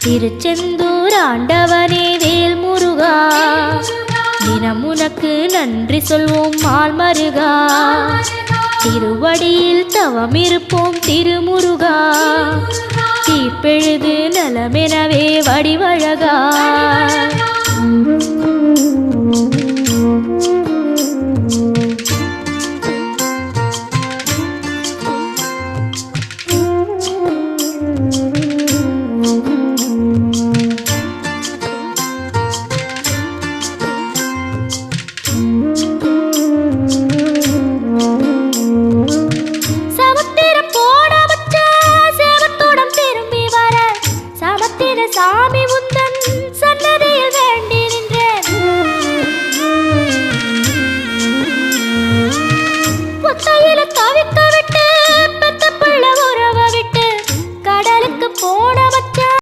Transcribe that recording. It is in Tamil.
திருச்செந்தூர் ஆண்டவனே வேல் முருகா, தினம் உனக்கு நன்றி சொல்வோம் மால் மருகா. திருவடியில் தவம் இருப்போம் திருமுருகா, தீப்பெழுது நலமெனவே வடிவழகா. சாமி